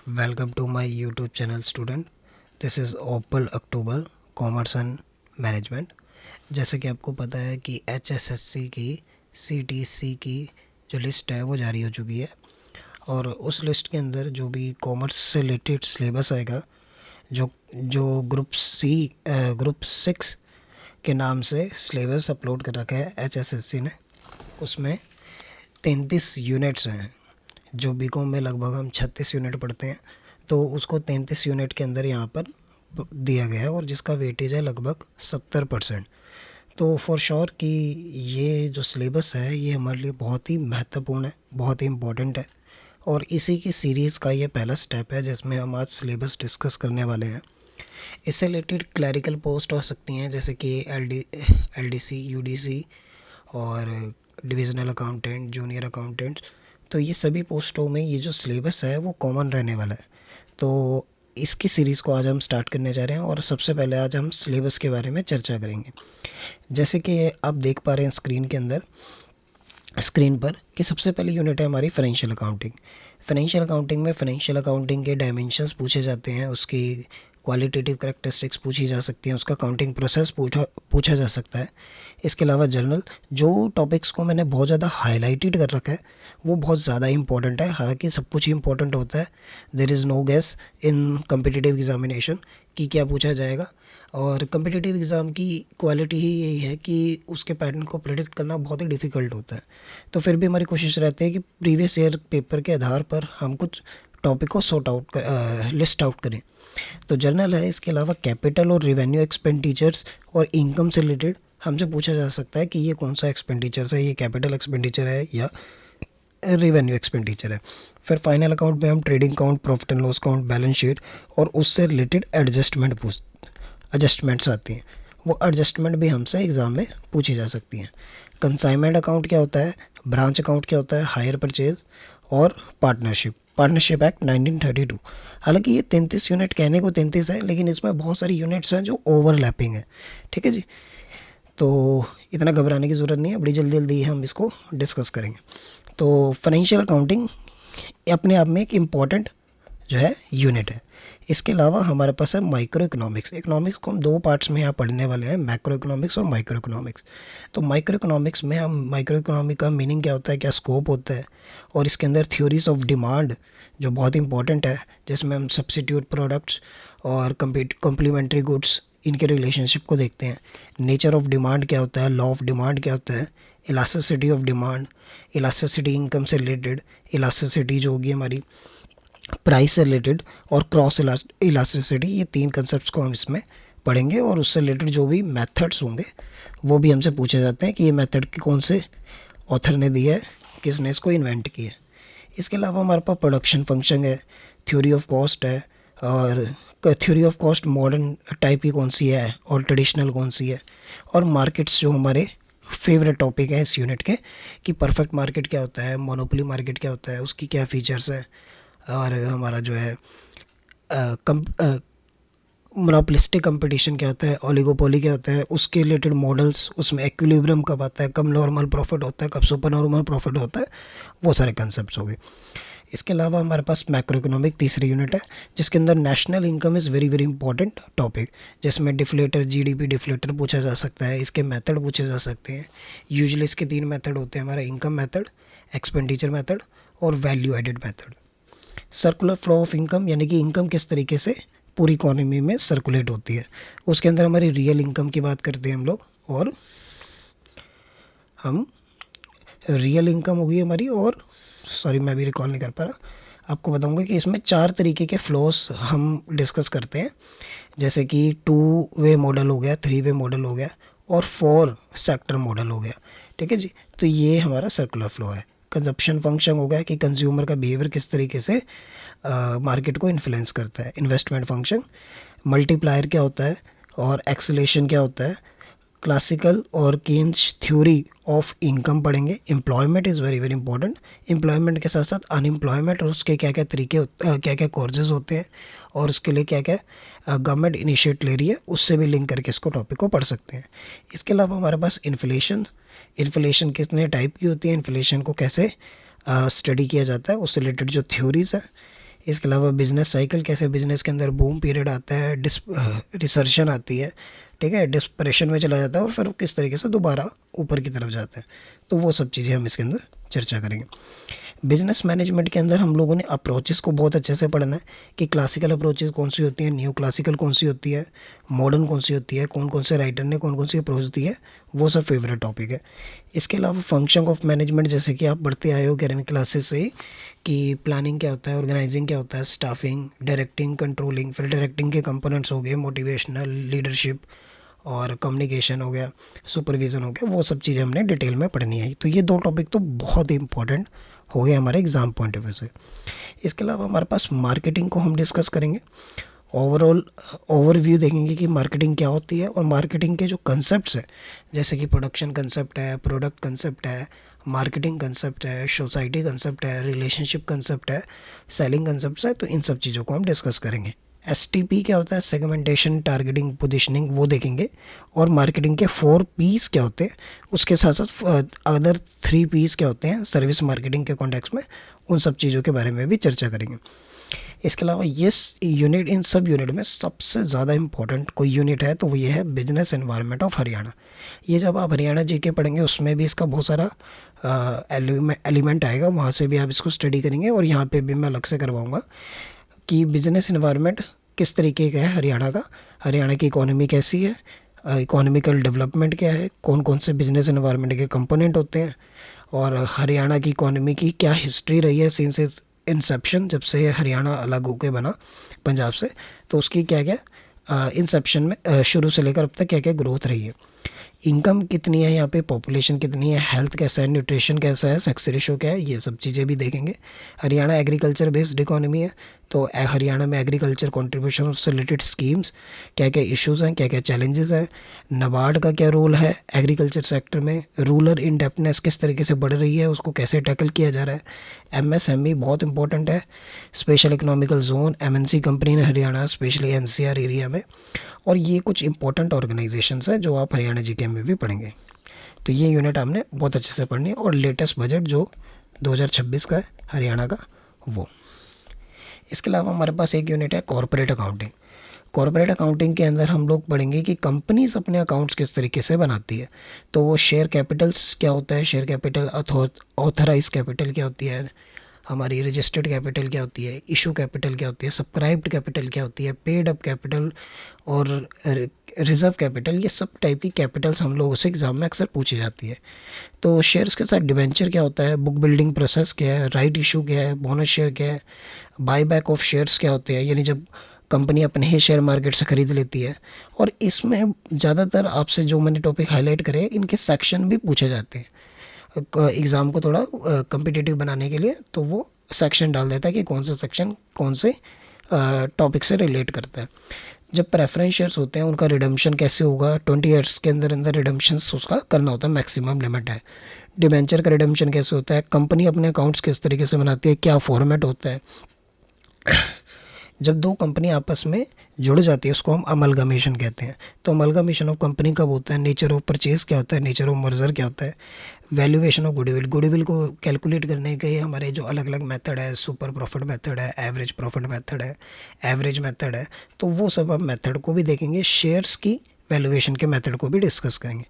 Welcome to my YouTube channel student. This is Opal October Commerce and Management. जैसे कि आपको पता है कि HSSC की CTC की जो लिस्ट है वो जारी हो चुकी है और उस लिस्ट के अंदर जो भी कॉमर्स से रिलेटेड सिलेबस आएगा जो जो ग्रुप 6 के नाम से सिलेबस अपलोड कर रखा है HSSC ने, उसमें 33 यूनिट्स हैं। जो बीकॉम में लगभग हम 36 यूनिट पढ़ते हैं, तो उसको 33 यूनिट के अंदर यहाँ पर दिया गया है और जिसका वेटेज है लगभग 70%। तो फॉर श्योर कि ये जो सिलेबस है ये हमारे लिए बहुत ही महत्वपूर्ण है, बहुत ही इम्पोर्टेंट है और इसी की सीरीज़ का ये पहला स्टेप है जिसमें हम आज सिलेबस डिस्कस करने वाले हैं। इससे रिलेटेड क्लैरिकल पोस्ट हो सकती हैं जैसे कि LDC, UDC और डिविजनल अकाउंटेंट, जूनियर अकाउंटेंट। तो ये सभी पोस्टों में ये जो सिलेबस है वो कॉमन रहने वाला है। तो इसकी सीरीज़ को आज हम स्टार्ट करने जा रहे हैं और सबसे पहले आज हम सिलेबस के बारे में चर्चा करेंगे। जैसे कि आप देख पा रहे हैं स्क्रीन पर कि सबसे पहली यूनिट है हमारी फाइनेंशियल अकाउंटिंग। फाइनेंशियल अकाउंटिंग में फाइनेंशियल अकाउंटिंग के डायमेंशंस पूछे जाते हैं, उसकी क्वालिटेटिव करैक्टरिस्टिक्स पूछी जा सकती हैं, उसका काउंटिंग प्रोसेस पूछा जा सकता है। इसके अलावा जनरल जो टॉपिक्स को मैंने बहुत ज़्यादा हाईलाइटेड कर रखा है वो बहुत ज़्यादा इंपॉर्टेंट है। हालांकि सब कुछ ही इंपॉर्टेंट होता है, there is no guess in competitive examination कि क्या पूछा जाएगा। और कम्पिटिटिव एग्ज़ाम की क्वालिटी ही यही है कि उसके पैटर्न को प्रेडिक्ट करना बहुत ही डिफ़िकल्ट होता है। तो फिर भी हमारी कोशिश रहती है कि प्रीवियस ईयर पेपर के आधार पर हम कुछ टॉपिक को लिस्ट आउट करें। तो जर्नल है, इसके अलावा कैपिटल और रेवेन्यू एक्सपेंडिचर्स और इनकम से रिलेटेड हमसे पूछा जा सकता है कि ये कौन सा एक्सपेंडिचर है, ये कैपिटल एक्सपेंडिचर है या रेवेन्यू एक्सपेंडिचर है। फिर फाइनल अकाउंट में हम trading account, profit and loss account, balance sheet और उससे रिलेटेड एडजस्टमेंट्स आती हैं। वो एडजस्टमेंट भी हमसे एग्ज़ाम में पूछी जा सकती हैं। कंसाइनमेंट अकाउंट क्या होता है, ब्रांच अकाउंट क्या होता है, हायर परचेज और पार्टनरशिप एक्ट 1932। हालांकि ये 33 यूनिट कहने को 33 है, लेकिन इसमें बहुत सारी यूनिट्स हैं जो ओवरलैपिंग है। ठीक है जी, तो इतना घबराने की ज़रूरत नहीं है, बड़ी जल्दी जल्दी हम इसको डिस्कस करेंगे। तो फाइनेंशियल अकाउंटिंग अपने आप में एक इम्पॉर्टेंट जो है यूनिट है। इसके अलावा हमारे पास है माइक्रो इकोनॉमिक्स। इकोनॉमिक्स को हम दो पार्ट्स में यहाँ पढ़ने वाले हैं, मैक्रो इकोनॉमिक्स और माइक्रो इकोनॉमिक्स। तो माइक्रो इकोनॉमिक्स में हम माइक्रो इकोनॉमिक का मीनिंग क्या होता है, क्या स्कोप होता है, और इसके अंदर थ्योरीज ऑफ डिमांड जो बहुत इंपॉर्टेंट है, जिसमें हम सब्स्टिट्यूट प्रोडक्ट्स और कम्प्लीमेंट्री गुड्स इनके रिलेशनशिप को देखते हैं। नेचर ऑफ डिमांड क्या होता है, लॉ ऑफ डिमांड क्या होता है, elasticity of demand, elasticity income से रिलेटेड, इलास्टिसिटी जो होगी हमारी प्राइस से रिलेटेड, और क्रॉस इलास्टिसिटी, ये तीन कंसेप्ट को हम इसमें पढ़ेंगे। और उससे रिलेटेड जो भी मेथड्स होंगे वो भी हमसे पूछे जाते हैं कि ये मेथड कौन से ऑथर ने दिया है, किसने इसको इन्वेंट किया है। इसके अलावा हमारे पास प्रोडक्शन फंक्शन है, थ्योरी ऑफ कॉस्ट है, और theory of cost modern type की कौन सी है और ट्रेडिशनल कौन सी है, और मार्केट्स जो हमारे फेवरेट टॉपिक है इस यूनिट के, कि परफेक्ट मार्केट क्या होता है, मोनोपोली मार्केट क्या होता है, उसकी क्या फीचर्स है, और हमारा जो है मोनोपोलिस्टिक कंपटीशन क्या होता है, ओलिगोपोली क्या होता है, उसके रिलेटेड मॉडल्स, उसमें एक्विलिब्रियम कब आता है, कब नॉर्मल प्रॉफिट होता है, कब सुपर नॉर्मल प्रॉफिट होता है, वो सारे कंसेप्ट हो गए। इसके अलावा हमारे पास मैक्रो इकोनॉमिक तीसरी यूनिट है, जिसके अंदर national income is very very important topic, जिसमें डिफ्लेटर, जीडीपी डिफ्लेटर पूछा जा सकता है, इसके मेथड पूछे जा सकते हैं। यूजुअली इसके तीन मेथड होते हैं, हमारा इनकम मेथड, एक्सपेंडिचर मेथड और value added method. Circular flow of income, यानी कि इनकम किस तरीके से पूरी इकोनॉमी में सर्कुलेट होती है, उसके अंदर हमारी रियल इनकम की बात करते हैं हम लोग। और हम रियल इनकम होगी हमारी, और सॉरी मैं भी रिकॉल नहीं कर पा रहा, आपको बताऊंगा कि इसमें 4 तरीके के फ्लोस हम डिस्कस करते हैं, जैसे कि 2 वे मॉडल हो गया, 3 वे मॉडल हो गया और 4 सेक्टर मॉडल हो गया। ठीक है जी, तो ये हमारा सर्कुलर फ्लो है। कंजप्शन फंक्शन हो गया कि कंज्यूमर का बिहेवियर किस तरीके से मार्केट को इन्फ्लुएंस करता है। इन्वेस्टमेंट फंक्शन, मल्टीप्लायर क्या होता है और एक्सेलेरेशन क्या होता है। क्लासिकल और केन्स थ्योरी ऑफ इनकम पढ़ेंगे। Employment is very very important. Employment के साथ साथ अनएम्प्लॉयमेंट और उसके क्या क्या तरीके, क्या क्या कॉजेज़ होते हैं और उसके लिए क्या क्या गवर्नमेंट इनिशिएट ले रही है, उससे भी लिंक करके इसको टॉपिक को पढ़ सकते हैं। इसके अलावा हमारे पास इन्फ्लेशन कितने टाइप की होती है, इन्फ्लेशन को कैसे स्टडी किया जाता है, उससे रिलेटेड जो थ्योरीज है। इसके अलावा बिजनेस साइकिल, कैसे बिजनेस के अंदर बूम पीरियड आता है, रिसर्शन आती है, ठीक है, डिस्प्रेशन में चला जाता है और फिर किस तरीके से दोबारा ऊपर की तरफ जाता है। तो वो सब चीज़ें हम इसके अंदर चर्चा करेंगे। बिजनेस मैनेजमेंट के अंदर हम लोगों ने अप्रोचेस को बहुत अच्छे से पढ़ना है कि क्लासिकल अप्रोचेस कौन सी होती है, न्यू क्लासिकल कौन सी होती है, मॉडर्न कौन सी होती है, कौन कौन से राइटर ने कौन कौन सी अप्रोच दी है, वो सब फेवरेट टॉपिक है। इसके अलावा फंक्शन ऑफ मैनेजमेंट, जैसे कि आप बढ़ते आए हो 11वीं क्लासेस से ही, कि प्लानिंग क्या होता है, ऑर्गेनाइजिंग क्या होता है, स्टाफिंग, डायरेक्टिंग, कंट्रोलिंग, फिर डायरेक्टिंग के कंपोनेंट्स हो गए, मोटिवेशनल, लीडरशिप और कम्युनिकेशन हो गया, सुपरविज़न हो गया, वो सब चीज़ें हमने डिटेल में पढ़नी है। तो ये दो टॉपिक तो बहुत ही इंपॉर्टेंट हो गए हमारे एग्ज़ाम पॉइंट ऑफ व्यू से। इसके अलावा हमारे पास मार्केटिंग को हम डिस्कस करेंगे, ओवरऑल ओवरव्यू देखेंगे कि मार्केटिंग क्या होती है और मार्केटिंग के जो कंसेप्ट्स है, जैसे कि प्रोडक्शन कंसेप्ट है, प्रोडक्ट कंसेप्ट है, मार्केटिंग कंसेप्ट है, सोसाइटी कंसेप्ट है, रिलेशनशिप कंसेप्ट है, सेलिंग कंसेप्ट है, तो इन सब चीज़ों को हम डिस्कस करेंगे। STP क्या होता है, सेगमेंटेशन, टारगेटिंग, पोजिशनिंग, वो देखेंगे। और मार्केटिंग के 4 P's क्या होते हैं, उसके साथ साथ अदर 3 P's क्या होते हैं सर्विस मार्केटिंग के कॉन्टेक्स्ट में, उन सब चीज़ों के बारे में भी चर्चा करेंगे। इसके अलावा ये यूनिट, इन सब यूनिट में सबसे ज़्यादा इंपॉर्टेंट कोई यूनिट है तो वो ये है बिजनेस एनवायरनमेंट ऑफ हरियाणा। ये जब आप हरियाणा जीके पढ़ेंगे उसमें भी इसका बहुत सारा एलिमेंट आएगा, वहाँ से भी आप इसको स्टडी करेंगे और यहाँ पे भी मैं अलग से करवाऊँगा कि बिजनेस एनवायरनमेंट किस तरीके का है हरियाणा का, हरियाणा की इकोनॉमी कैसी है, इकोनॉमिकल डेवलपमेंट क्या है, कौन कौन से बिजनेस एनवायरनमेंट के कंपोनेंट होते हैं, और हरियाणा की इकोनॉमी की क्या हिस्ट्री रही है सिंस इंसेप्शन, जब से हरियाणा अलग होकर बना पंजाब से, तो उसकी क्या क्या इंसेप्शन में शुरू से लेकर अब तक क्या क्या ग्रोथ रही है, इनकम कितनी है यहाँ पे, पॉपुलेशन कितनी है, हेल्थ कैसा है, न्यूट्रिशन कैसा है, सेक्स रेशो क्या है, ये सब चीज़ें भी देखेंगे। हरियाणा एग्रीकल्चर बेस्ड इकोनॉमी है, तो हरियाणा में एग्रीकल्चर कंट्रीब्यूशन से रिलेटेड स्कीम्स क्या क्या इश्यूज हैं, क्या क्या चैलेंजेस हैं, नाबार्ड का क्या रोल है एग्रीकल्चर सेक्टर में, रूरल इंडेप्टनेस किस तरीके से बढ़ रही है, उसको कैसे टैकल किया जा रहा है, MSME बहुत इंपॉर्टेंट है, special economical zone, MNC company ने हरियाणा स्पेशली NCR एरिया में, और ये कुछ इंपॉर्टेंट ऑर्गेनाइजेशंस हैं जो आप हरियाणा जीके में भी पढ़ेंगे। तो ये यूनिट हमने बहुत अच्छे से पढ़नी है, और लेटेस्ट बजट जो 2026 का है हरियाणा का, वो। इसके अलावा हमारे पास एक यूनिट है कॉर्पोरेट अकाउंटिंग। कॉर्पोरेट अकाउंटिंग के अंदर हम लोग पढ़ेंगे कि कंपनीज अपने अकाउंट्स किस तरीके से बनाती है। तो वो शेयर कैपिटल्स क्या होता है, शेयर कैपिटल, ऑथराइज कैपिटल क्या होती है, हमारी रजिस्टर्ड कैपिटल क्या होती है, इशू कैपिटल क्या होती है, सब्सक्राइब्ड कैपिटल क्या होती है, पेड अप कैपिटल और रिजर्व कैपिटल, ये सब टाइप की कैपिटल्स हम लोगों से एग्जाम में अक्सर पूछी जाती है। तो शेयर्स के साथ डिवेंचर क्या होता है, बुक बिल्डिंग प्रोसेस क्या है, राइट इशू क्या है, बोनस शेयर क्या है, बाय बैक ऑफ शेयर्स क्या होते हैं, यानी जब कंपनी अपने ही शेयर मार्केट से खरीद लेती है। और इसमें ज़्यादातर आपसे जो मैंने टॉपिक हाईलाइट करे इनके सेक्शन भी पूछे जाते हैं एग्ज़ाम को थोड़ा कम्पिटिटिव बनाने के लिए, तो वो सेक्शन डाल देता है कि कौन सा सेक्शन कौन से टॉपिक से रिलेट करता है। जब प्रेफरेंस शेयर्स होते हैं उनका रिडम्पशन कैसे होगा, 20 ईयर्स के अंदर अंदर रिडम्पशन उसका करना होता है, मैक्सिमम लिमिट है। डिबेंचर का रिडम्पशन कैसे होता है, कंपनी अपने अकाउंट्स किस तरीके से बनाती है, क्या फॉर्मेट होता है। जब दो कंपनी आपस में जुड़ जाती है उसको हम अमलगमेशन कहते हैं। तो अमलगमेशन ऑफ कंपनी कब होता है, नेचर ऑफ परचेज क्या होता है, नेचर ऑफ मर्जर क्या होता है, वैल्यूएशन ऑफ गुडविल, गुडविल को कैलकुलेट करने के हमारे जो अलग अलग मेथड है, सुपर प्रॉफिट मेथड है, एवरेज प्रॉफिट मेथड है, एवरेज मेथड है, तो वो सब हम मेथड को भी देखेंगे। शेयर्स की वैल्यूएशन के मेथड को भी डिस्कस करेंगे।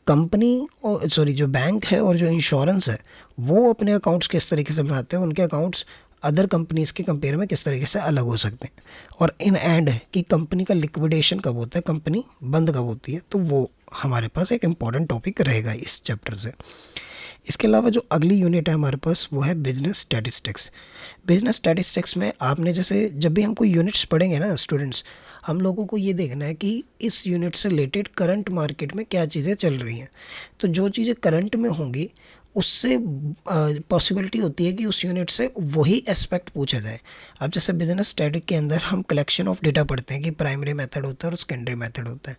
कंपनी और जो बैंक है और जो इंश्योरेंस है वो अपने अकाउंट्स किस तरीके से बनाते हैं, उनके अकाउंट्स अदर कंपनीज के कंपेयर में किस तरीके से अलग हो सकते हैं। और इन एंड कि कंपनी का लिक्विडेशन कब होता है, कंपनी बंद कब होती है, तो वो हमारे पास एक इम्पॉर्टेंट टॉपिक रहेगा इस चैप्टर से। इसके अलावा जो अगली यूनिट है हमारे पास वो है बिजनेस स्टैटिस्टिक्स। बिजनेस स्टैटिस्टिक्स में आपने जैसे जब भी हम कोई यूनिट्स पढ़ेंगे ना स्टूडेंट्स, हम लोगों को ये देखना है कि इस यूनिट से रिलेटेड करंट मार्केट में क्या चीज़ें चल रही हैं। तो जो चीज़ें करंट में होंगी उससे पॉसिबिलिटी होती है कि उस यूनिट से वही एस्पेक्ट पूछा जाए। अब जैसे बिजनेस स्टैटिक के अंदर हम कलेक्शन ऑफ डेटा पढ़ते हैं कि प्राइमरी मेथड होता है और सेकेंडरी मेथड होता है।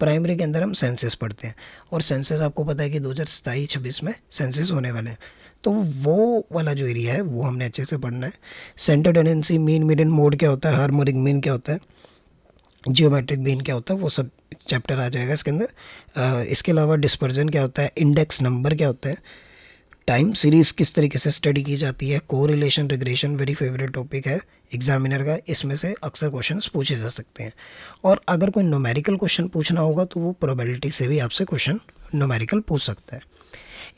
प्राइमरी के अंदर हम सेंसस पढ़ते हैं, और सेंसस आपको पता है कि 2027-26 में सेंसस होने वाले हैं, तो वो वाला जो एरिया है वो हमने अच्छे से पढ़ना है। Centre tendency, mean, median mode क्या होता है, हार्मोनिक मीन क्या होता है, जियोमेट्रिक मीन क्या होता है, वो सब चैप्टर आ जाएगा इसके अंदर। इसके अलावा डिस्पर्जन क्या होता है, इंडेक्स नंबर क्या होता है, टाइम सीरीज किस तरीके से स्टडी की जाती है, correlation regression very favourite topic है एग्जामिनर का, इसमें से अक्सर क्वेश्चंस पूछे जा सकते हैं। और अगर कोई न्यूमेरिकल क्वेश्चन पूछना होगा तो वो प्रोबेबिलिटी से भी आपसे क्वेश्चन न्यूमेरिकल पूछ सकता है।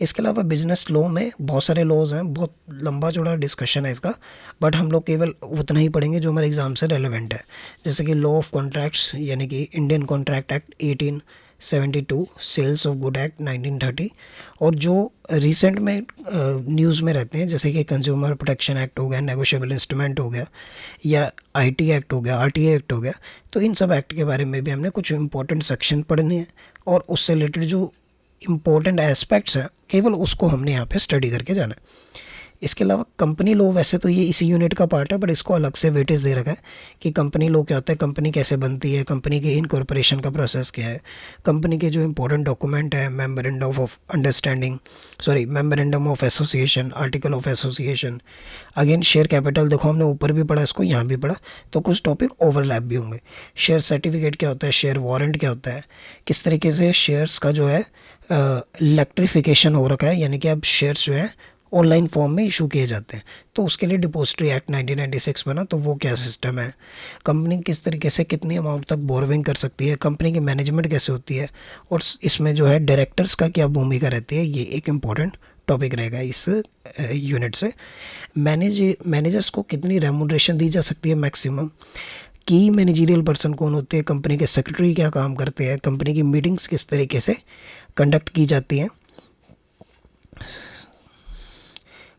इसके अलावा बिजनेस लॉ में बहुत सारे लॉज हैं, बहुत लंबा चौड़ा डिस्कशन है इसका, बट हम लोग केवल उतना ही पढ़ेंगे जो हमारे एग्जाम से रेलेवेंट है। जैसे कि लॉ ऑफ कॉन्ट्रैक्ट्स यानी कि Indian contract act 1872, sales of good act 1930, और जो रिसेंट में न्यूज़ में रहते हैं जैसे कि कंज्यूमर प्रोटेक्शन एक्ट हो गया, नेगोशिएबल इंस्ट्रूमेंट हो गया, या आईटी एक्ट हो गया, आरटीए एक्ट हो गया। तो इन सब एक्ट के बारे में भी हमने कुछ इंपॉर्टेंट सेक्शन पढ़ने हैं, और उससे रिलेटेड जो इम्पोर्टेंट एस्पेक्ट्स हैं केवल उसको हमने यहाँ पे स्टडी करके जाना है। इसके अलावा कंपनी लॉ, वैसे तो ये इसी यूनिट का पार्ट है बट इसको अलग से वेटेज दे रखा है कि कंपनी लॉ क्या होता है, कंपनी कैसे बनती है, कंपनी के इनकॉर्पोरेशन का प्रोसेस क्या है, कंपनी के जो इंपॉर्टेंट डॉक्यूमेंट है, memorandum of understanding, sorry memorandum of association, article of association, again share capital, देखो हमने ऊपर भी पढ़ा इसको, यहाँ भी पढ़ा, तो कुछ टॉपिक ओवरलैप भी होंगे। शेयर सर्टिफिकेट क्या होता है, शेयर वारंट क्या होता है, किस तरीके से शेयर्स का जो है इलेक्ट्रिफिकेशन हो रखा है, यानी कि अब शेयर्स जो है ऑनलाइन फॉर्म में इशू किए जाते हैं, तो उसके लिए डिपोजिटरी एक्ट 1996 बना, तो वो क्या सिस्टम है, कंपनी किस तरीके से कितनी अमाउंट तक बोरविंग कर सकती है, कंपनी की मैनेजमेंट कैसे होती है, और इसमें जो है डायरेक्टर्स का क्या भूमिका रहती है, ये एक इम्पॉर्टेंट टॉपिक रहेगा इस यूनिट से। मैनेजर्स को कितनी रेमुनरेशन दी जा सकती है मैक्सिमम, की मैनेजरियल पर्सन कौन होते हैं, कंपनी के सेक्रेटरी क्या काम करते हैं, कंपनी की मीटिंग्स किस तरीके से कंडक्ट की जाती हैं,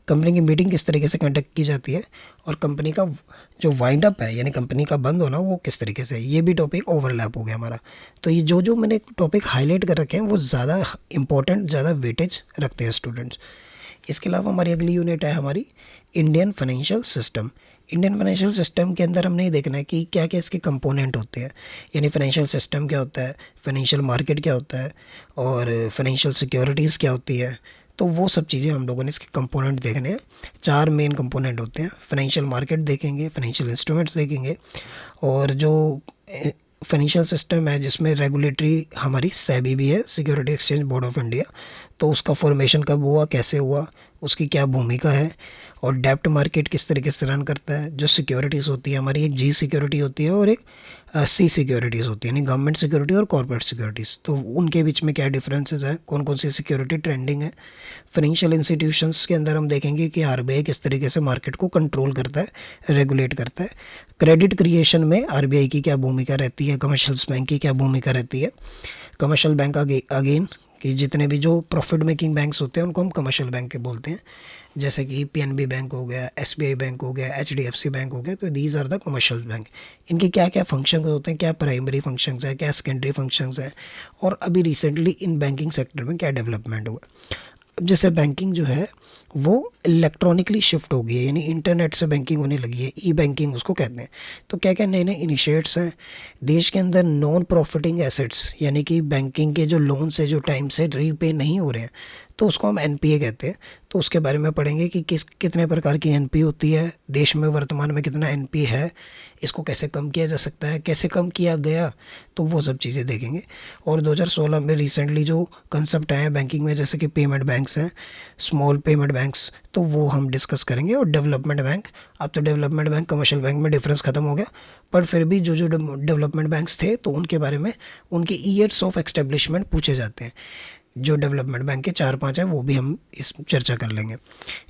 कंपनी की मीटिंग किस तरीके से कंडक्ट की जाती है, और कंपनी का जो वाइंड अप है यानी कंपनी का बंद होना वो किस तरीके से, ये भी टॉपिक ओवरलैप हो गया हमारा। तो ये जो जो मैंने टॉपिक हाईलाइट कर रखे हैं वो ज़्यादा इंपॉर्टेंट, ज़्यादा वेटेज रखते हैं स्टूडेंट्स। इसके अलावा हमारी अगली यूनिट है हमारी Indian financial system. Indian financial system के अंदर हमने ये देखना है कि क्या क्या इसके कंपोनेंट होते हैं, यानी फाइनेंशियल सिस्टम क्या होता है, फाइनेंशियल मार्केट क्या होता है, और फाइनेंशियल सिक्योरिटीज़ क्या होती है। तो वो सब चीज़ें हम लोगों ने इसके कंपोनेंट देखने हैं। चार मेन कंपोनेंट होते हैं, फाइनेंशियल मार्केट देखेंगे, फाइनेंशियल इंस्ट्रूमेंट्स देखेंगे, और जो फाइनेंशियल सिस्टम है जिसमें रेगुलेटरी हमारी सेबी भी है, security exchange board of India, तो उसका फॉर्मेशन कब हुआ, कैसे हुआ, उसकी क्या भूमिका है, और डेप्ट मार्केट किस तरीके से रन करता है। जो सिक्योरिटीज़ होती है हमारी, एक जी सिक्योरिटी होती है और एक सी सिक्योरिटीज़ होती है, यानी गवर्नमेंट सिक्योरिटी और कॉर्पोरेट सिक्योरिटीज़, तो उनके बीच में क्या डिफरेंसेस है, कौन कौन सी सिक्योरिटी ट्रेंडिंग है। फाइनेंशियल इंस्टीट्यूशंस के अंदर हम देखेंगे कि आरबीआई किस तरीके से मार्केट को कंट्रोल करता है, रेगुलेट करता है। क्रेडिट क्रिएशन में आरबीआई की क्या भूमिका रहती है, कमर्शियल बैंक की क्या भूमिका रहती है। कमर्शियल बैंक अगेन कि जितने भी जो प्रॉफिट मेकिंग बैंक्स होते हैं उनको हम कमर्शियल बैंक के बोलते हैं, जैसे कि पीएनबी बैंक हो गया, एसबीआई बैंक हो गया, एचडीएफसी बैंक हो गया, तो these are the commercial bank. इनके क्या क्या फंक्शंस होते हैं, क्या प्राइमरी फंक्शंस है, क्या सेकेंडरी फंक्शंस है, और अभी रिसेंटली इन बैंकिंग सेक्टर में क्या डेवलपमेंट हुआ। अब जैसे बैंकिंग जो है वो इलेक्ट्रॉनिकली शिफ्ट हो गई है, यानी इंटरनेट से बैंकिंग होने लगी है, ई बैंकिंग उसको कहते हैं। तो क्या क्या नए नए इनिशिएट्स हैं देश के अंदर, नॉन प्रॉफिटिंग एसेट्स यानी कि बैंकिंग के जो लोन्स है जो टाइम से रीपे नहीं हो रहे हैं, तो उसको हम एनपीए कहते हैं। तो उसके बारे में पढ़ेंगे कि कितने प्रकार की एनपीए होती है, देश में वर्तमान में कितना एनपीए है, इसको कैसे कम किया जा सकता है, कैसे कम किया गया, तो वो सब चीज़ें देखेंगे। और 2016 में रिसेंटली जो कंसेप्ट आए हैं बैंकिंग में, जैसे कि पेमेंट बैंक्स हैं, स्मॉल पेमेंट बैंक्स, तो वो हम डिस्कस करेंगे। और डेवलपमेंट बैंक, अब तो डेवलपमेंट बैंक कमर्शियल बैंक में डिफरेंस खत्म हो गया, पर फिर भी जो जो डेवलपमेंट बैंक्स थे तो उनके बारे में उनके ईयर्स ऑफ एस्टेब्लिशमेंट पूछे जाते हैं। जो डेवलपमेंट बैंक के 4-5 है वो भी हम इस चर्चा कर लेंगे।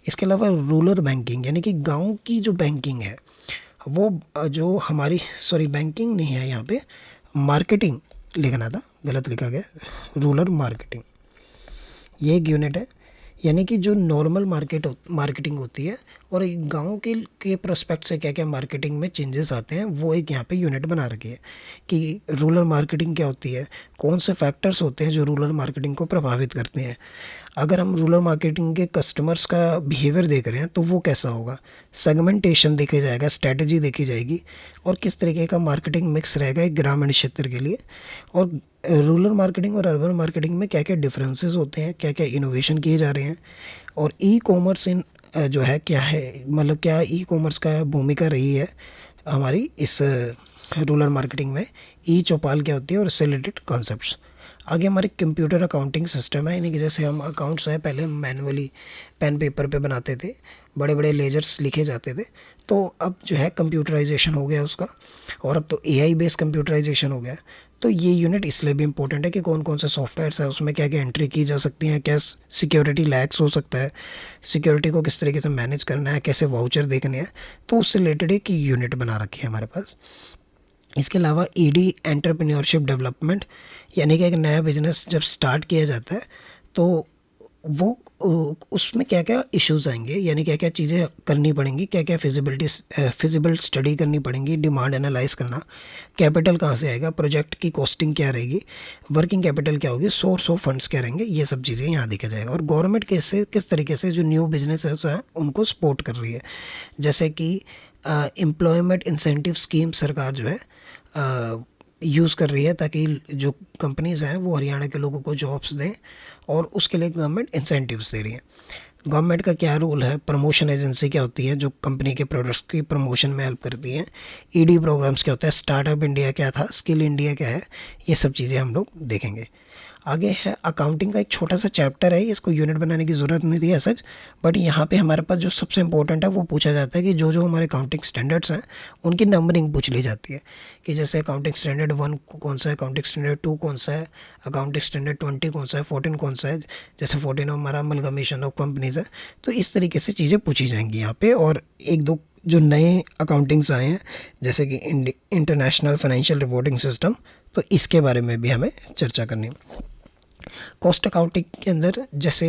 इसके अलावा रूरल बैंकिंग यानी कि गांव की जो बैंकिंग है वो जो हमारी, सॉरी बैंकिंग नहीं है यहाँ पे, मार्केटिंग लिखना था, गलत लिखा गया, रूरल मार्केटिंग, ये एक यूनिट है। यानी कि जो नॉर्मल मार्केटिंग होती है और एक गांव के प्रोस्पेक्ट से क्या क्या मार्केटिंग में चेंजेस आते हैं, वो एक यहाँ पे यूनिट बना रखी है कि रूरल मार्केटिंग क्या होती है, कौन से फैक्टर्स होते हैं जो रूरल मार्केटिंग को प्रभावित करते हैं। अगर हम रूरल मार्केटिंग के कस्टमर्स का बिहेवियर देख रहे हैं तो वो कैसा होगा, सेगमेंटेशन देखा जाएगा, स्ट्रैटेजी देखी जाएगी, और किस तरीके का मार्केटिंग मिक्स रहेगा एक ग्रामीण क्षेत्र के लिए। और रूरल मार्केटिंग और अर्बन मार्केटिंग में क्या क्या डिफरेंसेस होते हैं, क्या क्या इनोवेशन किए जा रहे हैं, और ई कॉमर्स इन जो है क्या है, मतलब क्या ई कॉमर्स का भूमिका रही है हमारी इस रूरल मार्केटिंग में, ई चौपाल क्या होती है और इससे रिलेटेड कॉन्सेप्ट्स। आगे हमारे कंप्यूटर अकाउंटिंग सिस्टम है, यानी कि जैसे हम अकाउंट्स हैं पहले मैनुअली पेन पेपर पे बनाते थे, बड़े बड़े लेजर्स लिखे जाते थे, तो अब जो है कंप्यूटराइजेशन हो गया उसका, और अब तो एआई बेस्ड कंप्यूटराइजेशन हो गया। तो ये यूनिट इसलिए भी इंपॉर्टेंट है कि कौन कौन से सॉफ्टवेयर है उसमें क्या क्या एंट्री की जा सकती है, क्या सिक्योरिटी लैक्स हो सकता है, सिक्योरिटी को किस तरीके से मैनेज करना है, कैसे वाउचर देखने हैं, तो उससे रिलेटेड एक यूनिट बना रखी है हमारे पास। इसके अलावा ईडी एंटरप्रेन्योरशिप डेवलपमेंट, यानी कि एक नया बिजनेस जब स्टार्ट किया जाता है तो वो उसमें क्या क्या इश्यूज आएंगे, यानी क्या क्या चीज़ें करनी पड़ेंगी, क्या क्या फिजिबल स्टडी करनी पड़ेंगी, डिमांड एनालाइज करना, कैपिटल कहाँ से आएगा, प्रोजेक्ट की कॉस्टिंग क्या रहेगी, वर्किंग कैपिटल क्या होगी, सोर्स ऑफ फंड्स क्या रहेंगे, ये सब चीज़ें यहाँ देखा जाएगा। और गवर्नमेंट कैसे किस तरीके से जो न्यू बिजनेस हैं उनको सपोर्ट कर रही है, जैसे कि एम्प्लॉयमेंट इंसेंटिव स्कीम सरकार जो है यूज़ कर रही है, ताकि जो कंपनीज हैं वो हरियाणा के लोगों को जॉब्स दें, और उसके लिए गवर्नमेंट इंसेंटिव्स दे रही है। गवर्नमेंट का क्या रोल है, प्रमोशन एजेंसी क्या होती है जो कंपनी के प्रोडक्ट्स की प्रमोशन में हेल्प करती है, ईडी प्रोग्राम्स क्या होता है, स्टार्टअप इंडिया क्या था, स्किल इंडिया क्या है, ये सब चीज़ें हम लोग देखेंगे। आगे है अकाउंटिंग का एक छोटा सा चैप्टर है, इसको यूनिट बनाने की ज़रूरत नहीं थी सच, बट यहाँ पे हमारे पास जो सबसे इंपॉर्टेंट है वो पूछा जाता है कि जो जो हमारे अकाउंटिंग स्टैंडर्ड्स हैं उनकी नंबरिंग पूछ ली जाती है, कि जैसे अकाउंटिंग स्टैंडर्ड 1 कौन सा है, अकाउंटिंग स्टैंडर्ड 2 कौन सा है, अकाउंटिंग स्टैंडर्ड 20 कौन सा है, 14 कौन सा है, जैसे 14 हमारा अमलगमेशन ऑफ कंपनीज है। तो इस तरीके से चीज़ें पूछी जाएंगी यहाँ पे, और एक दो जो नए अकाउंटिंग्स आए हैं जैसे कि इंटरनेशनल फाइनेंशियल रिपोर्टिंग सिस्टम, तो इसके बारे में भी हमें चर्चा करनी है। कॉस्ट अकाउंटिंग के अंदर जैसे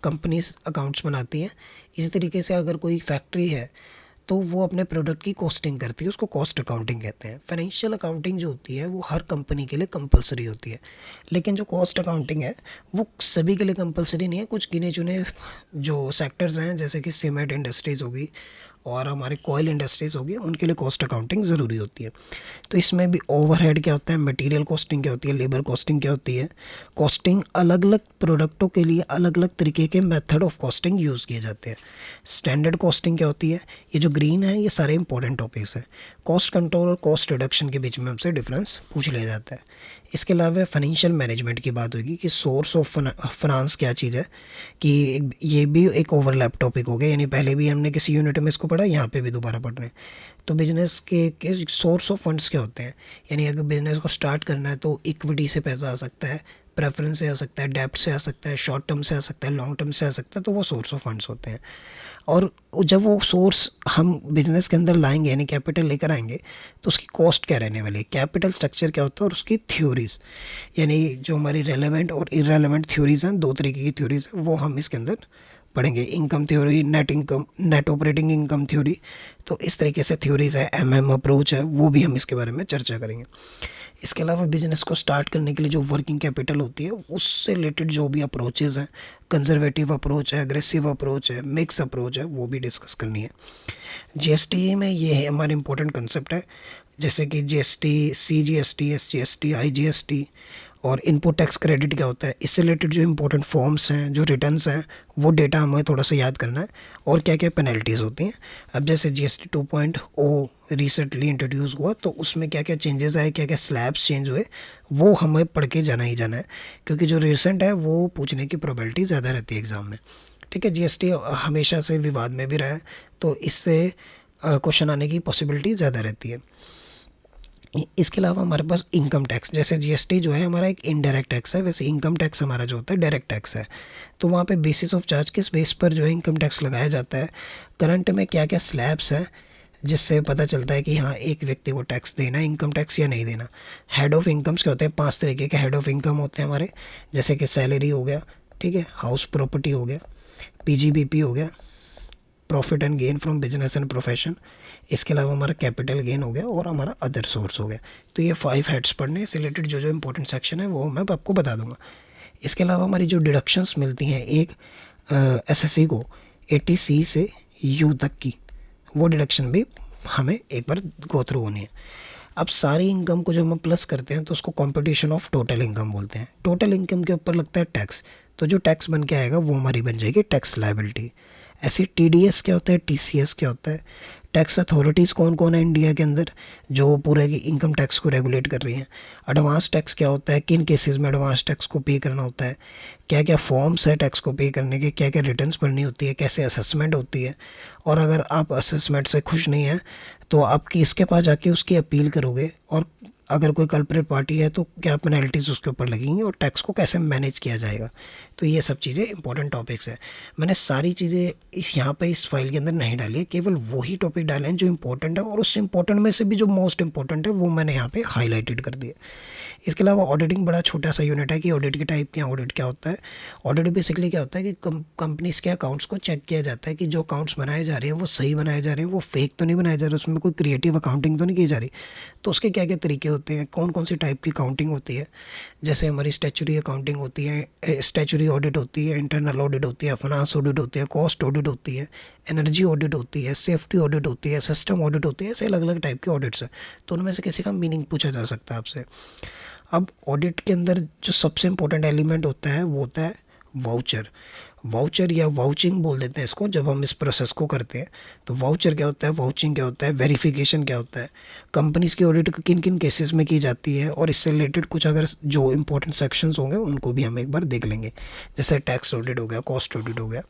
कंपनीज अकाउंट्स बनाती हैं, इसी तरीके से अगर कोई फैक्ट्री है तो वो अपने प्रोडक्ट की कॉस्टिंग करती है, उसको कॉस्ट अकाउंटिंग कहते हैं। फाइनेंशियल अकाउंटिंग जो होती है वो हर कंपनी के लिए कंपलसरी होती है, लेकिन जो कॉस्ट अकाउंटिंग है वो सभी के लिए कंपलसरी नहीं है, कुछ गिने चुने जो सेक्टर्स हैं जैसे कि सीमेंट इंडस्ट्रीज होगी और हमारे कोयल इंडस्ट्रीज होगी, उनके लिए कॉस्ट अकाउंटिंग ज़रूरी होती है। तो इसमें भी ओवरहेड क्या होता है, मटेरियल कॉस्टिंग क्या होती है, लेबर कॉस्टिंग क्या होती है, कॉस्टिंग अलग अलग प्रोडक्टों के लिए अलग अलग तरीके के मेथड ऑफ कॉस्टिंग यूज़ किए जाते हैं। स्टैंडर्ड कॉस्टिंग क्या होती है, ये जो ग्रीन है ये सारे इंपॉर्टेंट टॉपिक्स हैं। कॉस्ट कंट्रोल और कॉस्ट रिडक्शन के बीच में हमसे डिफरेंस पूछ लिया जाता है। इसके अलावा फाइनेंशियल मैनेजमेंट की बात होगी कि सोर्स ऑफ फाइनेंस क्या चीज़ है, कि ये भी एक ओवरलैप टॉपिक हो गया, यानी पहले भी हमने किसी यूनिट में इसको पढ़ा, यहाँ पे भी दोबारा पढ़ रहे हैं। तो बिजनेस के सोर्स ऑफ फंड्स क्या होते हैं, यानी अगर बिजनेस को स्टार्ट करना है तो इक्विटी से पैसा आ सकता है, प्रेफरेंस से आ सकता है, डेब्ट से आ सकता है, शॉर्ट टर्म से आ सकता है, लॉन्ग टर्म से आ सकता है, तो वो सोर्स ऑफ फंड्स होते हैं। और जब वो सोर्स हम बिजनेस के अंदर लाएंगे यानी कैपिटल लेकर आएंगे, तो उसकी कॉस्ट क्या रहने वाली है, कैपिटल स्ट्रक्चर क्या होता है, और उसकी थ्योरीज, यानी जो हमारी रेलेवेंट और इररेलेवेंट थ्योरीज हैं, दो तरीके की थ्योरीज हैं, वो हम इसके अंदर पढ़ेंगे। Income theory, net income, net operating income theory, तो इस तरीके से थ्योरीज है, एमएम अप्रोच है, वो भी हम इसके बारे में चर्चा करेंगे। इसके अलावा बिजनेस को स्टार्ट करने के लिए जो वर्किंग कैपिटल होती है उससे रिलेटेड जो भी अप्रोचेज हैं, कंजर्वेटिव अप्रोच है, एग्रेसिव अप्रोच है, मिक्स अप्रोच है, वो भी डिस्कस करनी है। जीएसटी में ये है हमारे इंपॉर्टेंट कंसेप्ट है, जैसे कि जीएसटी, सीजीएसटी, एसजीएसटी, आईजीएसटी, और इनपुट टैक्स क्रेडिट क्या होता है, इससे रिलेटेड जो इंपॉर्टेंट फॉर्म्स हैं, जो रिटर्न्स हैं, वो डेटा हमें थोड़ा सा याद करना है, और क्या क्या पेनल्टीज़ होती हैं। अब जैसे जीएसटी 2.0 रिसेंटली इंट्रोड्यूस हुआ, तो उसमें क्या क्या चेंजेस आए, क्या क्या स्लैब्स चेंज हुए, वो हमें पढ़ के जाना ही जाना है, क्योंकि जो रिसेंट है वो पूछने की प्रोबेबिलिटी ज़्यादा रहती है एग्ज़ाम में। ठीक है, जीएसटी हमेशा से विवाद में भी रहा है, तो इससे क्वेश्चन आने की पॉसिबिलिटी ज़्यादा रहती है। इसके अलावा हमारे पास इनकम टैक्स, जैसे जीएसटी जो है हमारा एक इनडायरेक्ट टैक्स है, वैसे इनकम टैक्स हमारा जो होता है डायरेक्ट टैक्स है। तो वहाँ पे बेसिस ऑफ चार्ज किस बेस पर जो है इनकम टैक्स लगाया जाता है, करंट में क्या क्या स्लैब्स हैं, जिससे पता चलता है कि हाँ एक व्यक्ति को टैक्स देना है इनकम टैक्स या नहीं देना। हेड ऑफ इनकम्स क्या होते हैं, 5 तरीके के हेड ऑफ इनकम होते हैं हमारे, जैसे कि सैलरी हो गया, ठीक है, हाउस प्रॉपर्टी हो गया, पीजीबीपी हो गया, profit and gain from business and profession, इसके अलावा हमारा कैपिटल गेन हो गया, और हमारा अदर सोर्स हो गया। तो ये 5 हेड्स पढ़ने से रिलेटेड जो जो इंपॉर्टेंट सेक्शन है वो मैं आपको बता दूंगा। इसके अलावा हमारी जो डिडक्शंस मिलती हैं एक एसएससी को 80C से यू तक की, वो डिडक्शन भी हमें एक बार गो थ्रू होनी है। अब सारी इनकम को जब हम प्लस करते हैं तो उसको कंपटीशन ऑफ टोटल इनकम बोलते हैं। टोटल इनकम के ऊपर लगता है टैक्स, तो जो टैक्स बन के आएगा वो हमारी बन जाएगी टैक्स लायबिलिटी। ऐसे टीडीएस क्या होता है, टीसीएस क्या होता है, टैक्स अथॉरिटीज़ कौन कौन है इंडिया के अंदर जो पूरे की इनकम टैक्स को रेगुलेट कर रही हैं, एडवांस टैक्स क्या होता है, किन केसेस में एडवांस टैक्स को पे करना होता है, क्या क्या फॉर्म्स है टैक्स को पे करने के, क्या क्या रिटर्न्स भरनी होती है, कैसे असेसमेंट होती है, और अगर आप असेसमेंट से खुश नहीं हैं तो आप किसके पास जाके उसकी अपील करोगे, और अगर कोई कल्प्रेट पार्टी है तो क्या पेनल्टीज उसके ऊपर लगेंगी, और टैक्स को कैसे मैनेज किया जाएगा। तो ये सब चीज़ें इंपॉर्टेंट टॉपिक्स है। मैंने सारी चीज़ें इस यहाँ पे इस फाइल के अंदर नहीं डाली है, केवल वही टॉपिक डाले हैं जो इंपॉर्टेंट है, और उससे इंपॉर्टेंट में से भी जो मोस्ट इंपॉर्टेंट है वो मैंने यहाँ पे हाईलाइटेड कर दिया। इसके अलावा ऑडिटिंग बड़ा छोटा सा यूनिट है कि ऑडिट के टाइप क्या, ऑडिट क्या होता है। ऑडिट बेसिकली क्या होता है कि कंपनीज के अकाउंट्स को चेक किया जाता है कि जो अकाउंट्स बनाए जा रहे हैं वो सही बनाए जा रहे हैं, वो फेक तो नहीं बनाए जा रहे, उसमें कोई क्रिएटिव अकाउंटिंग तो नहीं की जा रही। तो उसके क्या क्या तरीके होते हैं, कौन कौन सी टाइप की अकाउंटिंग होती है। जैसे हमारी स्टैच्यूटरी अकाउंटिंग होती है, स्टैच्यूटरी ऑडिट होती है, इंटरनल ऑडिट होती है, फाइनेंस ऑडिट होती है, कॉस्ट ऑडिट होती है, एनर्जी ऑडिट होती है, सेफ्टी ऑडिट होती है, सिस्टम ऑडिट होती है। ऐसे अलग अलग टाइप के ऑडिट्स हैं। तो उनमें से किसी का मीनिंग पूछा जा सकता है आपसे। अब ऑडिट के अंदर जो सबसे इंपॉर्टेंट एलिमेंट होता है वो होता है वाउचर। वाउचर या वाउचिंग बोल देते हैं इसको जब हम इस प्रोसेस को करते हैं। तो वाउचर क्या होता है, वाउचिंग क्या होता है, वेरिफिकेशन क्या होता है, कंपनीज की ऑडिट किन किन केसेस में की जाती है, और इससे रिलेटेड कुछ अगर जो इंपॉर्टेंट सेक्शंस होंगे उनको भी हम एक बार देख लेंगे। जैसे टैक्स ऑडिट हो गया, कॉस्ट ऑडिट हो गया।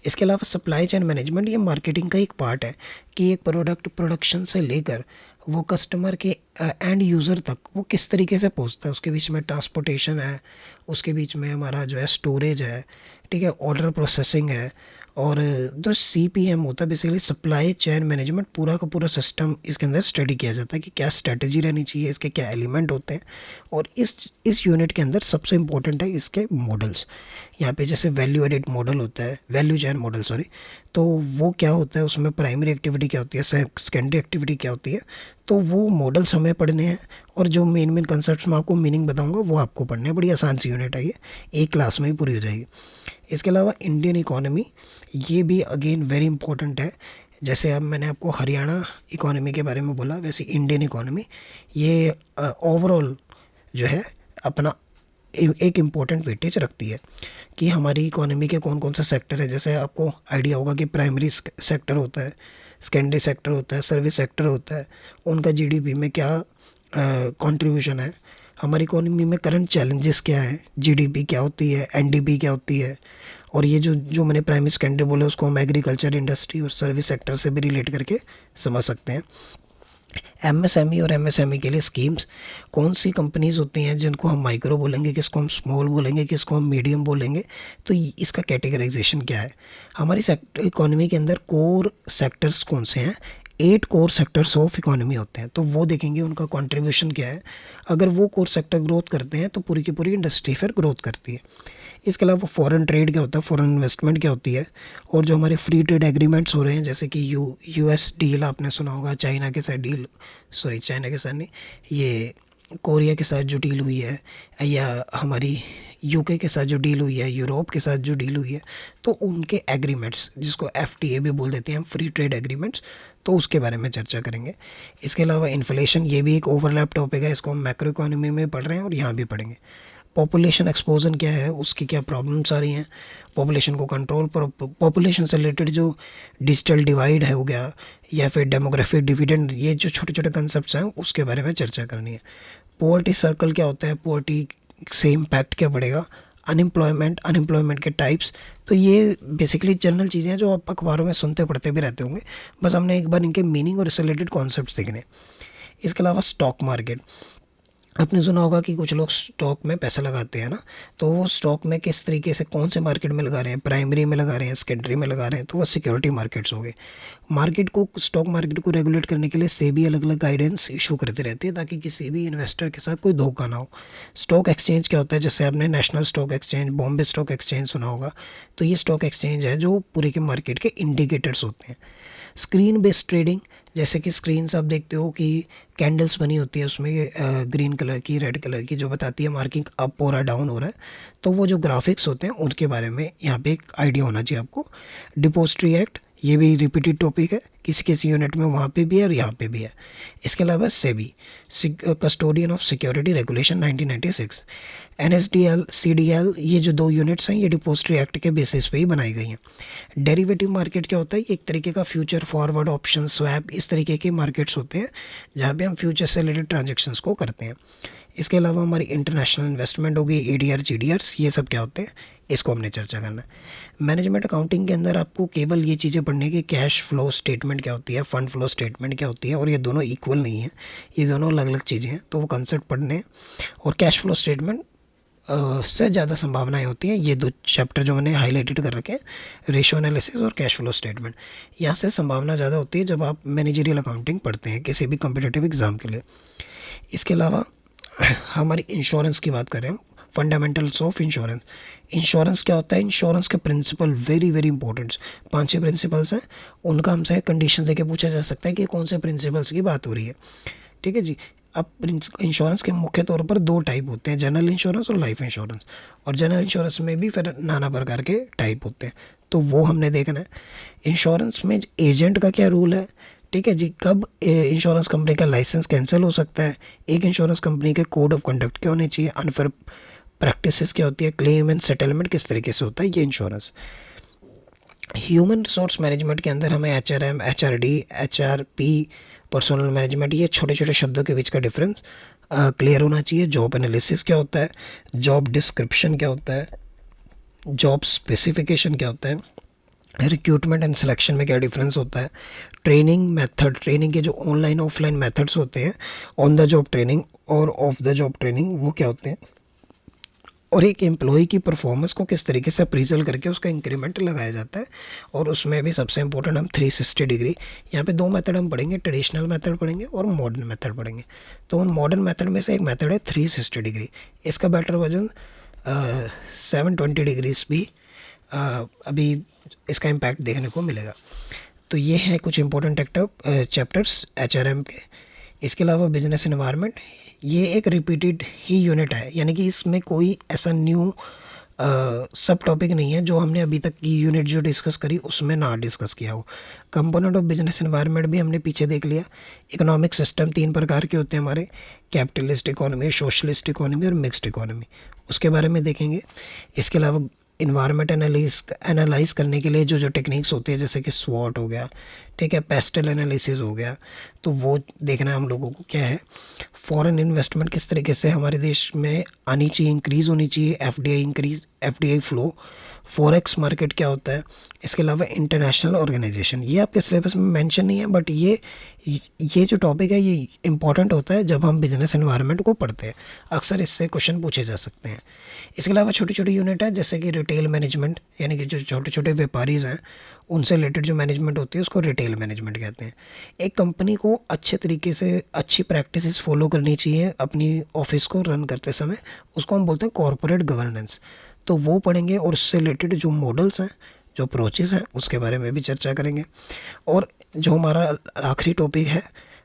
इसके अलावा सप्लाई चेन मैनेजमेंट ये मार्केटिंग का एक पार्ट है कि एक प्रोडक्ट प्रोडक्शन से लेकर वो कस्टमर के एंड यूज़र तक वो किस तरीके से पहुंचता है, उसके बीच में ट्रांसपोर्टेशन है, उसके बीच में हमारा जो है स्टोरेज है, ठीक है, ऑर्डर प्रोसेसिंग है, और जो CPM होता है बेसिकली सप्लाई चेन मैनेजमेंट, पूरा का पूरा सिस्टम इसके अंदर स्टडी किया जाता है कि क्या स्ट्रेटजी रहनी चाहिए, इसके क्या एलिमेंट होते हैं। और इस यूनिट के अंदर सबसे इंपॉर्टेंट है इसके मॉडल्स। यहाँ पे जैसे वैल्यू एडिट मॉडल होता है, वैल्यू चेन मॉडल सॉरी, तो वो क्या होता है, उसमें प्राइमरी एक्टिविटी क्या होती है, सेकेंडरी एक्टिविटी क्या होती है, तो वो मॉडल्स हमें पढ़ने हैं। और जो मेन मेन कंसेप्ट मैं आपको मीनिंग बताऊंगा वो आपको पढ़ने हैं। बड़ी आसान सी यूनिट है ये, एक क्लास में ही पूरी हो जाएगी। इसके अलावा इंडियन इकोनॉमी, ये भी अगेन वेरी इंपॉर्टेंट है। जैसे अब मैंने आपको हरियाणा इकोनॉमी के बारे में बोला, वैसे इंडियन इकोनॉमी ये ओवरऑल जो है अपना एक इम्पोर्टेंट वेटेज रखती है कि हमारी इकोनॉमी के कौन कौन सा सेक्टर है। जैसे आपको आइडिया होगा कि प्राइमरी सेक्टर होता है, सेकेंडरी सेक्टर होता है, सर्विस सेक्टर होता है, उनका GDP में क्या कंट्रीब्यूशन है, हमारी इकोनॉमी में करंट चैलेंजेस क्या है, GDP क्या होती है, NDP क्या होती है। और ये जो जो मैंने प्राइमरी सेकेंडरी बोले उसको हम एग्रीकल्चर, इंडस्ट्री और सर्विस सेक्टर से भी रिलेट करके समझ सकते हैं। MSME और MSME के लिए स्कीम्स, कौन सी कंपनीज होती हैं जिनको हम माइक्रो बोलेंगे, किसको हम स्मॉल बोलेंगे, किसको हम मीडियम बोलेंगे, तो इसका कैटेगराइजेशन क्या है। हमारी इकोनॉमी के अंदर कोर सेक्टर्स कौन से हैं, 8 कोर सेक्टर्स ऑफ इकोनॉमी होते हैं, तो वो देखेंगे उनका कंट्रीब्यूशन क्या है। अगर वो कोर सेक्टर ग्रोथ करते हैं तो पूरी की पूरी इंडस्ट्री फिर ग्रोथ करती है। इसके अलावा फॉरेन ट्रेड क्या होता है, फॉरेन इन्वेस्टमेंट क्या होती है, और जो हमारे फ्री ट्रेड एग्रीमेंट्स हो रहे हैं जैसे कि US डील आपने सुना होगा, चाइना के साथ डील, सॉरी चाइना के साथ नहीं, ये कोरिया के साथ जो डील हुई है, या हमारी UK के साथ जो डील हुई है, यूरोप के साथ जो डील हुई है, तो उनके एग्रीमेंट्स जिसको FTA भी बोल देते हैं हम, फ्री ट्रेड एग्रीमेंट्स, तो उसके बारे में चर्चा करेंगे। इसके अलावा इन्फ्लेशन, ये भी एक ओवरलैप टॉपिक है, इसको हम मैक्रो इकोनॉमी में पढ़ रहे हैं और यहाँ भी पढ़ेंगे। पॉपुलेशन एक्सप्लोजन क्या है, उसकी क्या प्रॉब्लम्स आ रही हैं, पॉपुलेशन को कंट्रोल पर, पॉपुलेशन से रिलेटेड जो डिजिटल डिवाइड है हो गया, या फिर डेमोग्राफिक डिविडेंड, ये जो छोटे छोटे कंसेप्ट हैं उसके बारे में चर्चा करनी है। पॉवर्टी सर्कल क्या होता है, पॉवर्टी से इम्पैक्ट क्या पड़ेगा, अनएम्प्लॉयमेंट, अनएम्प्लॉयमेंट के टाइप्स। तो ये बेसिकली जनरल चीज़ें हैं जो आप अखबारों में सुनते पढ़ते भी रहते होंगे, बस हमने एक बार इनके मीनिंग और इससे रिलेटेड कॉन्सेप्ट देखने। इसके अलावा स्टॉक मार्केट, आपने सुना होगा कि कुछ लोग स्टॉक में पैसा लगाते हैं ना, तो वो स्टॉक में किस तरीके से कौन से मार्केट में लगा रहे हैं, प्राइमरी में लगा रहे हैं, सेकेंडरी में लगा रहे हैं, तो वो सिक्योरिटी मार्केट्स हो गए। मार्केट को, स्टॉक मार्केट को रेगुलेट करने के लिए सेबी अलग अलग गाइडेंस इशू करती रहती है ताकि किसी भी इन्वेस्टर के साथ कोई धोखा ना हो। स्टॉक एक्सचेंज क्या होता है, जैसे आपने national stock exchange, Bombay stock exchange सुना होगा, तो ये स्टॉक एक्सचेंज है जो पूरे के मार्केट के इंडिकेटर्स होते हैं। स्क्रीन बेस्ड ट्रेडिंग, जैसे कि स्क्रीन्स आप देखते हो कि कैंडल्स बनी होती है उसमें ग्रीन कलर की, रेड कलर की, जो बताती है मार्किंग अप हो रहा है, डाउन हो रहा है, तो वो जो ग्राफिक्स होते हैं उनके बारे में यहाँ पे एक आइडिया होना चाहिए आपको। डिपोजिटरी एक्ट, ये भी रिपीटेड टॉपिक है, किसी किसी यूनिट में वहाँ पे भी है और यहाँ पे भी है। इसके अलावा SEBI, custodian of security regulation 1996, NSDL, CDL, ये जो 2 यूनिट्स हैं ये डिपॉजिटरी एक्ट के बेसिस पे ही बनाई गई हैं। डेरिवेटिव मार्केट क्या होता है? ये एक तरीके का फ्यूचर, फॉरवर्ड, ऑप्शन, स्वैप, इस तरीके के मार्केट्स होते हैं जहाँ पे हम फ्यूचर से रिलेटेड ट्रांजेक्शन्स को करते हैं। इसके अलावा हमारी इंटरनेशनल इन्वेस्टमेंट होगी, ADR, GDRs, ये सब क्या होते हैं, इसको हमने चर्चा करना है। मैनेजमेंट अकाउंटिंग के अंदर आपको केवल ये चीज़ें पढ़नी है कि कैश फ्लो स्टेटमेंट क्या होती है, फंड फ्लो स्टेटमेंट क्या होती है, और ये दोनों इक्वल नहीं है, ये दोनों अलग अलग चीज़ें हैं, तो वो कंसेप्ट पढ़ने हैं। और कैश फ्लो स्टेटमेंट से ज़्यादा संभावनाएं होती हैं, ये 2 चैप्टर जो मैंने हाईलाइटेड कर रखे हैं, रेशियो एनालिसिस और कैश फ्लो स्टेटमेंट, यहाँ से संभावना ज़्यादा होती है जब आप मैनेजरियल अकाउंटिंग पढ़ते हैं किसी भी कम्पिटिटिव एग्जाम के लिए। इसके अलावा हमारी इंश्योरेंस की बात करें, फंडामेंटल्स ऑफ इंश्योरेंस। इंश्योरेंस क्या होता है? इंश्योरेंस के principal very very important 5-6 principles हैं, उनका हमसे कंडीशन देके पूछा जा सकता है कि कौन से प्रिंसिपल्स की बात हो रही है। ठीक है जी। अब इंश्योरेंस के मुख्य तौर पर 2 टाइप होते हैं, जनरल इंश्योरेंस और लाइफ इंश्योरेंस। और जनरल इंश्योरेंस में भी फिर नाना प्रकार के टाइप होते हैं, तो वो हमने देखना है। इंश्योरेंस में एजेंट का क्या रूल है, ठीक है जी, कब इंश्योरेंस कंपनी का लाइसेंस कैंसिल हो सकता है, एक इंश्योरेंस कंपनी के कोड ऑफ कंडक्ट क्या होने चाहिए, अनफेयर प्रैक्टिसेस क्या होती है, क्लेम एंड सेटलमेंट किस तरीके से होता है, ये इंश्योरेंस। ह्यूमन रिसोर्स मैनेजमेंट के अंदर हमें HRM, HRD, HRP, personal management, ये छोटे छोटे शब्दों के बीच का डिफरेंस क्लियर होना चाहिए। जॉब एनालिसिस क्या होता है, जॉब डिस्क्रिप्शन क्या होता है, जॉब स्पेसिफिकेशन क्या होता है, रिक्रूटमेंट एंड सिलेक्शन में क्या डिफरेंस होता है, ट्रेनिंग मेथड, ट्रेनिंग के जो ऑनलाइन ऑफलाइन मेथड्स होते हैं, ऑन द जॉब ट्रेनिंग और ऑफ द जॉब ट्रेनिंग, वो क्या होते हैं, और एक एम्प्लॉय की परफॉर्मेंस को किस तरीके से अप्रीजल करके उसका इंक्रीमेंट लगाया जाता है। और उसमें भी सबसे इंपॉर्टेंट हम 360 डिग्री, यहाँ पे 2 मेथड हम पढ़ेंगे, ट्रेडिशनल मेथड पढ़ेंगे और मॉडर्न मेथड पढ़ेंगे। तो उन मॉडर्न मेथड में से एक मेथड है 360 डिग्री, इसका बेटर वर्जन 720 डिग्रीज भी अभी इसका इम्पैक्ट देखने को मिलेगा। तो ये है कुछ इंपॉर्टेंट चैप्टर्स HRM के। इसके अलावा बिजनेस एनवायरनमेंट, ये एक रिपीटेड ही यूनिट है, यानी कि इसमें कोई ऐसा न्यू सब टॉपिक नहीं है जो हमने अभी तक की यूनिट जो डिस्कस करी उसमें ना डिस्कस किया हो। कंपोनेंट ऑफ बिजनेस एनवायरनमेंट भी हमने पीछे देख लिया। इकोनॉमिक सिस्टम 3 प्रकार के होते हैं हमारे, कैपिटलिस्ट इकोनॉमी, सोशलिस्ट इकोनॉमी और मिक्स्ड इकोनॉमी, उसके बारे में देखेंगे। इसके अलावा इन्वायरमेंट एनालाइज करने के लिए जो जो टेक्निक्स होती है, जैसे कि स्वॉट हो गया, ठीक है, पेस्टल एनालिसिस हो गया, तो वो देखना है हम लोगों को क्या है। फॉरेन इन्वेस्टमेंट किस तरीके से हमारे देश में आनी चाहिए, इंक्रीज होनी चाहिए, FDI फ्लो, फॉरेक्स मार्केट क्या होता है। इसके अलावा इंटरनेशनल ऑर्गेनाइजेशन, ये आपके सिलेबस में मेंशन नहीं है, बट ये जो टॉपिक है ये इंपॉर्टेंट होता है जब हम बिजनेस एनवायरनमेंट को पढ़ते हैं, अक्सर इससे क्वेश्चन पूछे जा सकते हैं। इसके अलावा छोटी छोटी यूनिट है, जैसे कि रिटेल मैनेजमेंट, यानी कि जो छोटे छोटे व्यापारीज हैं उनसे रिलेटेड जो मैनेजमेंट होती है उसको रिटेल मैनेजमेंट कहते हैं। एक कंपनी को अच्छे तरीके से अच्छी प्रैक्टिसेस फॉलो करनी चाहिए अपनी ऑफिस को रन करते समय, उसको हम बोलते हैं कॉरपोरेट गवर्नेंस, तो वो पढ़ेंगे। और उससे रिलेटेड जो मॉडल्स हैं, जो अप्रोचेस हैं, उसके बारे में भी चर्चा करेंगे। और जो हमारा आखिरी टॉपिक है,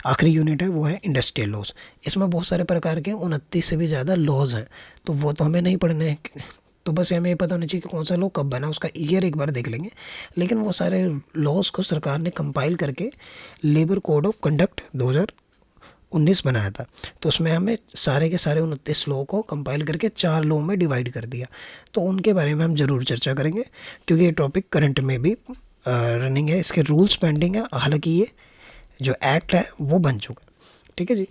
आखिरी यूनिट है, वो है इंडस्ट्रियल लॉज। इसमें बहुत सारे प्रकार के 29 से भी ज़्यादा लॉज हैं, तो वो तो हमें नहीं पढ़ने हैं, तो बस हमें ये पता होना चाहिए कि कौन सा लॉ कब बना, उसका ईयर एक बार देख लेंगे। लेकिन वो सारे लॉज को सरकार ने कंपाइल करके लेबर कोड ऑफ कंडक्ट 2019 बनाया था, तो उसमें हमें सारे के सारे 29 लॉ को कंपाइल करके 4 लॉ में डिवाइड कर दिया, तो उनके बारे में हम ज़रूर चर्चा करेंगे, क्योंकि ये टॉपिक करंट में भी रनिंग है, इसके रूल्स पेंडिंग है, हालांकि ये जो एक्ट है वो बन चुका है। ठीक है जी।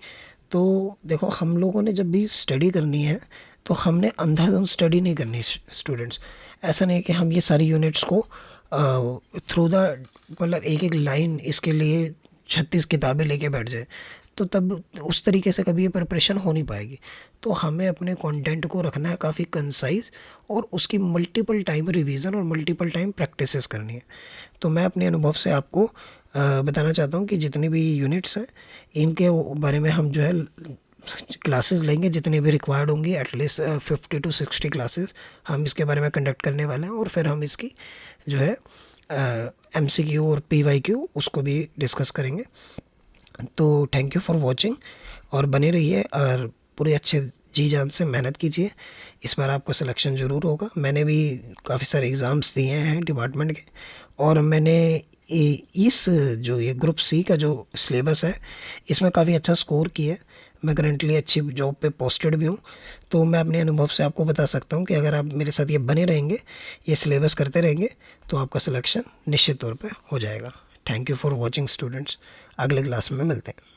तो देखो, हम लोगों ने जब भी स्टडी करनी है तो हमने अंधाधुंध स्टडी नहीं करनी स्टूडेंट्स। ऐसा नहीं कि हम ये सारी यूनिट्स को थ्रू द, मतलब एक एक लाइन इसके लिए 36 किताबें लेके बैठ जाए, तो तब उस तरीके से कभी ये प्रिपरेशन हो नहीं पाएगी। तो हमें अपने कंटेंट को रखना है काफ़ी कंसाइज, और उसकी मल्टीपल टाइम रिवीजन और मल्टीपल टाइम प्रैक्टिसेस करनी है। तो मैं अपने अनुभव से आपको बताना चाहता हूँ कि जितनी भी यूनिट्स हैं इनके बारे में हम जो है क्लासेस लेंगे, जितनी भी रिक्वायर्ड होंगी, एटलीस्ट 50 to 60 क्लासेस हम इसके बारे में कंडक्ट करने वाले हैं। और फिर हम इसकी जो है MCQ और PYQ उसको भी डिस्कस करेंगे। तो थैंक यू फॉर वॉचिंग, और बने रहिए और पूरे अच्छे जी जान से मेहनत कीजिए, इस बार आपको सिलेक्शन ज़रूर होगा। मैंने भी काफ़ी सारे एग्ज़ाम्स दिए हैं डिपार्टमेंट के, और मैंने इस जो ये ग्रुप C का जो सिलेबस है इसमें काफ़ी अच्छा स्कोर किया है। मैं करंटली अच्छी जॉब पे पोस्टेड भी हूँ, तो मैं अपने अनुभव से आपको बता सकता हूँ कि अगर आप मेरे साथ ये बने रहेंगे, ये सिलेबस करते रहेंगे, तो आपका सिलेक्शन निश्चित तौर पे हो जाएगा। Thank you for watching students. अगले क्लास में मिलते हैं।